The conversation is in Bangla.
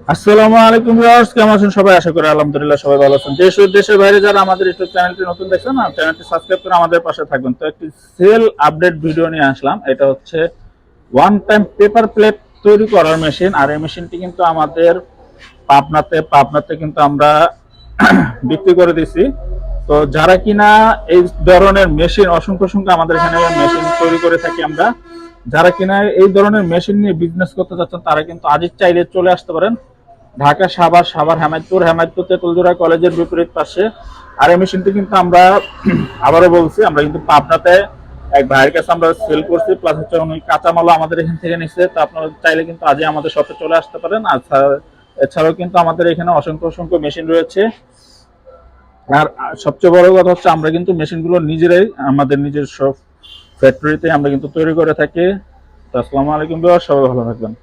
আসসালামু আলাইকুম ভিউয়ার্স, কেমন আছেন সবাই? আশা করি আলহামদুলিল্লাহ সবাই ভালো আছেন। দেশ ও দেশের বাইরে যারা আমাদের ইউটিউব চ্যানেলটি নতুন দেখছেন না, চ্যানেলটি সাবস্ক্রাইব করে আমাদের পাশে থাকবেন। তো একটি সেল আপডেট ভিডিও নিয়ে আসলাম। এটা হচ্ছে ওয়ান টাইম পেপার প্লেট তৈরি করার মেশিন। আর এই মেশিনটি কিন্তু আমাদের পাবনাতে কিন্তু আমরা বিক্রি করে দিছি। তো যারা কিনা এই ধরনের মেশিন অসংখ্য সংখ্যা আমাদের এখানে মেশিন তৈরি করে থাকি আমরা, যারা কিনা এই ধরনের মেশিন নিয়ে বিজনেস করতে চাচ্ছেন তারা কিন্তু আজই চাইলে চলে আসতে পারেন ঢাকা সাভার হেমায়তপুর তেতুলজোড়া কলেজের বিপরীত পাশে। আর এই মেশিনটি কিন্তু আমরা আবারও বলছি, আমরা কিন্তু পাবনাতে এক ভাইয়ের কাছে আমরা সেল করছি, প্লাস হচ্ছে উনি কাঁচামালও আমাদের এখান থেকে নিচ্ছে। তো আপনারা চাইলে কিন্তু আজই আমাদের শপে চলে আসতে পারেন। আর এছাড়াও কিন্তু আমাদের এখানে অসংখ্য অসংখ্য মেশিন রয়েছে। আর সবচেয়ে বড় কথা হচ্ছে আমরা কিন্তু মেশিনগুলো নিজেরাই আমাদের নিজের সব ফ্যাক্টরিতে আমরা কিন্তু তৈরি করে থাকি। তো আসসালামু আলাইকুম, সবাই ভালো থাকবেন।